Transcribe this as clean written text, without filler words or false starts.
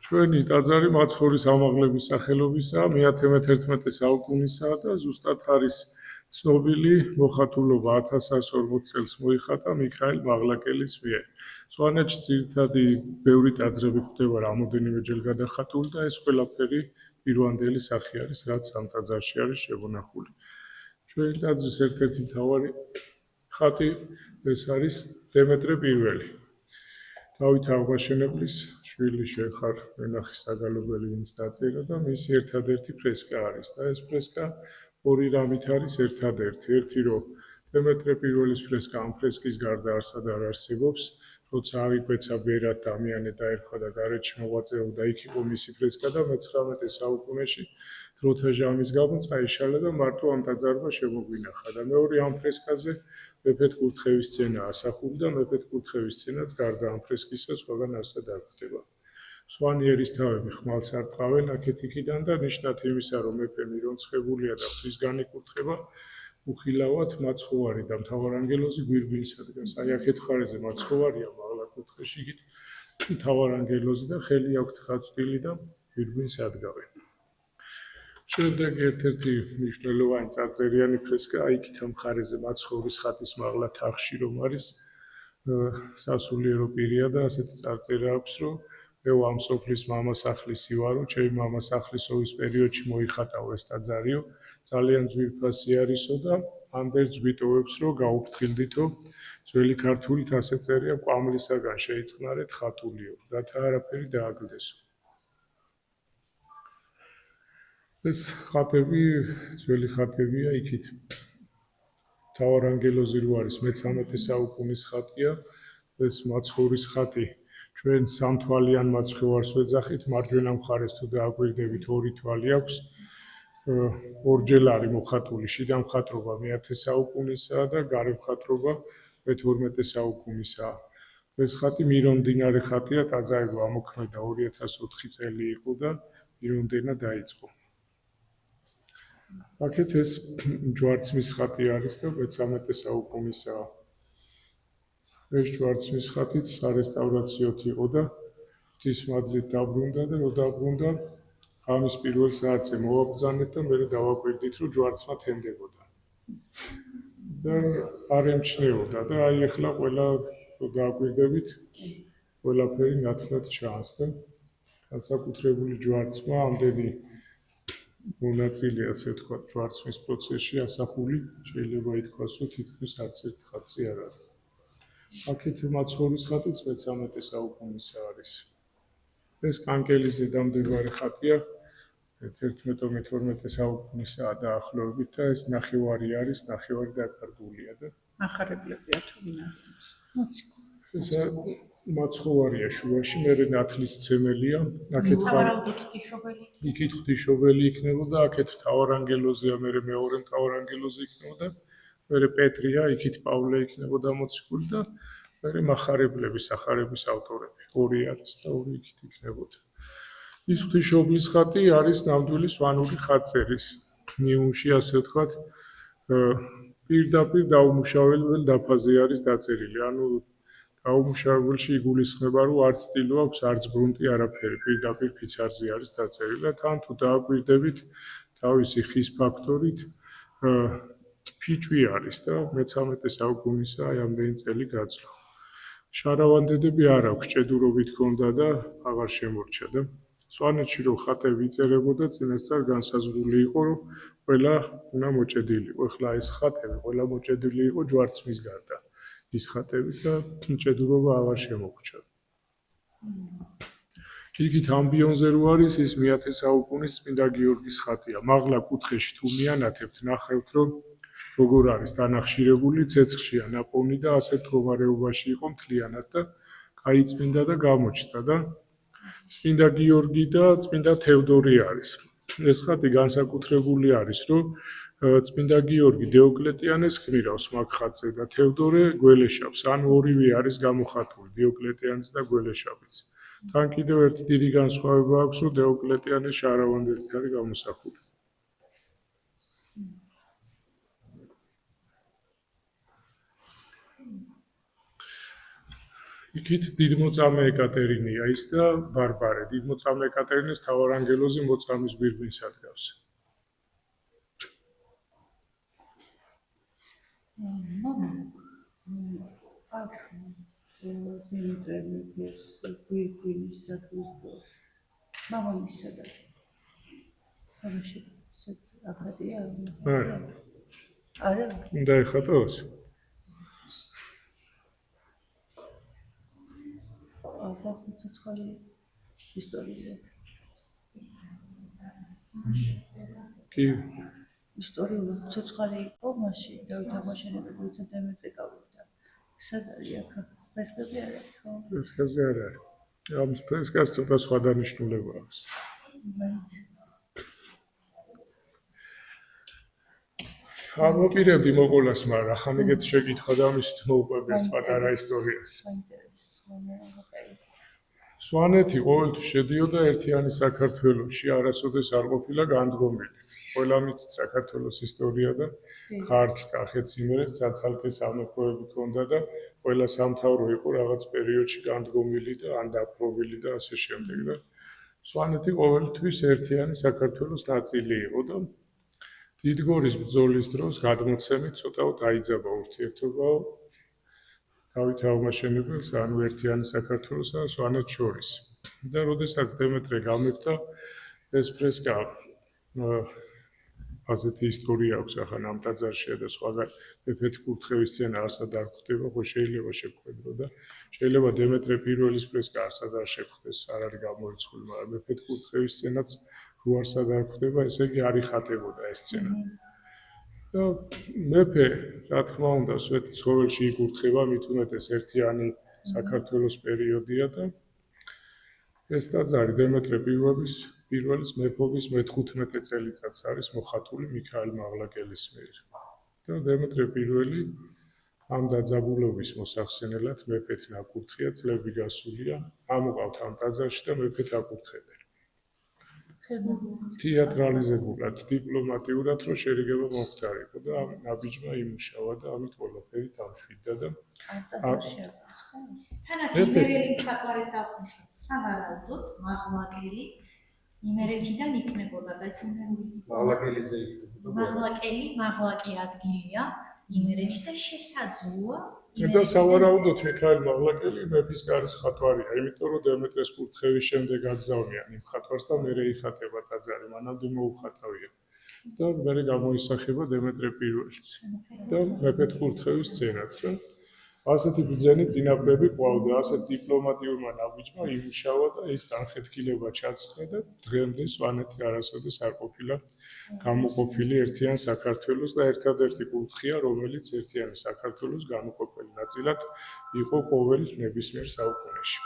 ჩვენი ტაძარი მაცხოვრის ამაღლების სახელობისაა, მე-11 საუკუნისაა და ზუსტად არის ცნობილი მოხატულობა 1140 წელს მოიხატა მიქაელ მაღლაკელის მიერ. სვანეთში ძირითადი ბევრი ტაძრები გვხვდება რამოდენიმეჯერ გადახატული და ეს ყველაფერი პირვანდელი სახე არის, რაც ამ ტაძარში არის შემონახული. ჩვენი ტაძრის ერთ-ერთი მთავარი ხატი ეს არის დემეტრე პირველი. დავით აღმაშენებლის შვილი შეხარ მენახის საგალობელი ვინც დაწერა და მისი ერთადერთი ფრესკა არის და ეს ფრესკა ორი რამით არის ერთადერთი. ერთი რომ დემეტრე პირველის ფრესკა ამ ფრესკის გარდა არსად არ არსებობს, როცა აღიკვეცა ბერად და ამიანე დაერქვა და გარეთში მოღვაწეობდა, იქ იყო მისი ფრესკა და მე-19 საუკუნეში დროთა ჟამის გამო წაიშალა და მარტო ამ ტაძარმა შემოგვინახა და მეორე ამ ფრესკაზე მეფეთ კურთხევის სცენა ასახული და მეფეთ კურთხევის სცენაც გარდა ამ ფრესკისა სხვაგან არსად არ გვხვდება. სვანი ერისთავები ხმალს არ ტყავენ აქეთ-იქიდან და ნიშნად იმისა, რომ მეფე მირონცხებულია და ღვთისგან იკურთხება, უხილავად მაცხოვარი და მთავარანგელოზი გვირგვინს ადგას. აი აქეთ ხარეზე მაცხოვარია მაღლა კუთხეში, იქით მთავარანგელოზი და ხელი აქვთ ხაცვილი და გვირგვინს ადგავენ. შემდეგ ერთ-ერთი მნიშვნელოვანი წარწერიანი ფრესკა იქით ამ ხარეზე მაცხოვრის ხატის მაღლა თაღში რომ არის სასულიერო პირია და ასეთი წარწერა აქვს, რომ მე ამ სოფლის მამასახლის ივარო, ჩემი მამასახლის ოვის პერიოდში მოიხატავ ეს ტაძარიო, ძალიან ძვირფასი არისო და ამ ბერძ ვიტოვებს, რომ გაუფრთხილდითო ძველი ქართულით ასე წერია კვამლისაგან შეიწყნარეთ ხატულიო, რათა არაფერი დააგლდესო. ეს ხატები, ძველი ხატებია, იქით მთავარანგელოზი რო არის მე-13 საუკუნის ხატია, ეს მაცხოვრის ხატი ჩვენ სამთვალიან მაცხოვარს ვეძახით, მარჯვენა მხარეს თუ დააგვირდებით ორი თვალი აქვს, ორჯერ არის მოხატული, შიდა მხატვრობა მე-10 საუკუნისაა და გარე მხატვრობა მე-12 საუკუნისაა. ეს ხატი მირონდინარე ხატია, ტაძარი ამოქმედა 2004 წელი იყო და მირონდენა დაიწყო. აქეთ ეს ჯვარცმის ხატი არის და მე-13 საუკუნისაა. ეს ჯვარცმის ხატიც სარესტავრაციოდ იყო და ღვთისმადლით დაბრუნდა და რო დაბრუნდა, ღამის პირველ საათზე მოვაბრძანეთ და მერე დავაკვირდით, რომ ჯვარცმა თენდებოდა. და არ ემჩნეოდა და აი ახლა ყველა რო დააკვირდებით, ყველაფერი ნათლად ჩანს და განსაკუთრებული ჯვარცმა ამდენი მონაწილე, ასე ვთქვათ, ჯვარცმის პროცესში ასახული, შეიძლება ითქვას, რომ თითქმის არც ერთ ხატზე არ არის. აქეთ მაცხოვრის ხატიც მე-13 საუკუნისა არის. ეს კანკელის ზედამდებარე ხატია, 11-12 საუკუნისაა დაახლოებით და ეს ნახევარი არის, ნახევარი დაკარგულია და ახარებლებია თუ ვინახავს. ეს მაცხოვარია შუაში, მერე ნათლის ცემელია, აქეთ იქით ღვთისმშობელი იქნებოდა, აქეთ მთავარანგელოზია, მერე მეორე მთავარანგელოზი იქნებოდა, მერე პეტრია, იქით პავლე იქნებოდა მოციქული და მერე მახარებლები, სახარების ავტორები, ორი არის და ორი იქით იქნებოდა. ის ღვთისმშობლის ხატი არის ნამდვილი სვანური ხატწერის ნიმუში, ასე ვთქვათ, პირდაპირ დაუმუშავებელ დაფაზე არის დაწერილი. ანუ დაუმუშავებელში იგულისხმება, რომ არც ტილო აქვს, არც გრუნტი, არაფერი, პირდაპირ ფიცარზე არის დაწერილი და თან თუ დააკვირდებით თავისი ხის ფაქტორით, ფიჭვი არის და მე-13 საუკუნისაა ამდენი წელი გაძლო. შარავანდედები არ აქვს, ჭედურობით ჰქონდა და აღარ შემორჩა და სვანეთში რომ ხატები იწერებოდა, წინასწარ განსაზღვრული იყო, რომ ყველა უნდა მოჭედილი იყო. ახლა ეს ხატები ყველა მოჭედილი იყო ჯვარცმის გარდა. ის ხატები და ჭედურობა აღარ შემოგვჭა. იქით ამბიონზე რო არის, ის მე-10 საუკუნის წმინდა გიორგის ხატია. მაღლა კუთხეში თუ მიანათებთ, ნახევთ, რომ როგორ არის დანახშირებული, ცეცხლშია ნაპოვნი და ასეთ მდგომარეობაში იყო მთლიანად და გაიწმინდა და გამოჩნდა და წმინდა გიორგი და წმინდა თევდორე არის. ეს ხატი განსაკუთრებული არის, რომ წმინდა გიორგი დიოკლეტიანეს ხმირავს მაგ ხატზე და თევდორე გველეშაპს, ანუ ორივე არის გამოხატული, დიოკლეტიანის და გველეშაპიც. თან კიდევ ერთი დიდი განსხვავება აქვს, რომ დიოკლეტიანეს შარავანდებით არის გამოსახული. იქით დიდმოწამე ეკატერინეა ის და ბარბარე. დიდმოწამე ეკატერინეს თავარანგელოზე მოწამის გვირგვინს ადგავს. მამა აქ დიმიტრე მეფეს გვირგვინის დადგმის მამამისსა და ამაში აკადია არა უნდა ეხატოს? აბა ცოცხალი ისტორია კი, ისტორიული ცოცხალი იყო მაშინ დავით აღმაშენებელი როცა დემეტრე გავიდა სად არის აქ ფრესკაზე არ არის ხო ფრესკაზე არ არის. ამ ფრესკას ცოტა სხვა დანიშნულება აქვს. მაინც ამოპირებდი მოკოლას, მაგრამ ახან ეგეთ შეკითხვა და მისით მოუყვები ერთ პატარა ისტორიას. საინტერესო მომენტია სვანეთი ყოველთვის შედიოდა ერთიანი საქართველოში, არასოდეს არ ყოფილა განდგომილი. ყველა მიცით საქართველოს ისტორია და ქართლს, კახეთს, იმერეთს ცალ-ცალკე სამეფოები ჰქონდა და ყველა სამთავრო იყო რაღაც პერიოდში განდგომილი და ან დაპყრობილი და ასე შემდეგ და სვანეთი ყოველთვის ერთიანი საქართველოს ნაწილი იყო და დიდგორის ბრძოლის დროს გადმოცემით ცოტაოდ დაიძაბა ურთიერთობა დავით აღმაშენებელს, ანუ ერთიანი საქართველოსა და სვანეთს შორის. და როდესაც დემეტრე გამეფდა, ეს ფრესკა ასეთი ისტორია აქვს ახლა ამ ტაძარშია და სხვაგან მეფეთ კურთხევის სცენა არსად არ გვხვდება, ხო შეიძლება შეგხვედრო და შეიძლება დემეტრე პირველის ფრესკა არსად არ შეგვხვდეს, არ არის გამორიცხული, მაგრამ მეფეთ კურთხევის სცენაც რო არსად არ გვხვდება, ესე იგი არ იხატებოდა ეს სცენა. და მეფე, რა თქმა უნდა, სვეტ ცხოველში იკურთხება, მით უმეტეს ერთიანი საქართველოს პერიოდია და ეს ტაძარი დემეტრე პირველის მეფობის მე-15 წელიწადს არის მოხატული მიქაელ მაღლაკელის მიერ. და დემეტრე პირველი ამ დაძაბულობის მოსახსენებლად მეფეთ ნაკურთხია, წლები გასულია, ამოყავთ ამ ტაძარში და მეფეთ აკურთხებენ. თეატრალიზებულად, დიპლომატიურად, რომ შერიგება მომხდარიყო და ამ ნაბიჯმა იმუშავა და ამით ყველაფერი დამშვიდდა და თანაც იმერელი მხატვარიც აღნიშნავს სავარაუდოდ მაღლაკელი იმერეთიდან იქნებოდა და ეს მაღლაკელიძე იქნებოდა. მაღლაკი ადგილია იმერეთში და შესაძლოა და სავარაუდოდ მიქაელ მაღლაკელი მეფის კარის მხატვარია, იმიტომ რომ დემეტრეს კურთხევის შემდეგ აგზავნიან იმ მხატვარს და მერე იხატება ტაძარი, მანამდე მოუხატავია. და მერე გამოისახება დემეტრე პირველიც. და მეფეთ კურთხევის სცენაც და ასეთი ბრძენი წინაპრები ყავდა, ასეთ დიპლომატიურმა ნაბიჯმა იმუშავა და ეს განხეთქილება ჩაცხდა და დღემდე სვანეთი არასოდეს არ ყოფილა გამოყოფილი ერთიან საქართველოს და ერთადერთი კურთხია, რომელიც ერთიანი საქართველოს განუყოფელი ნაწილად იყო ყოველ ნებისმიერ საუკუნეში.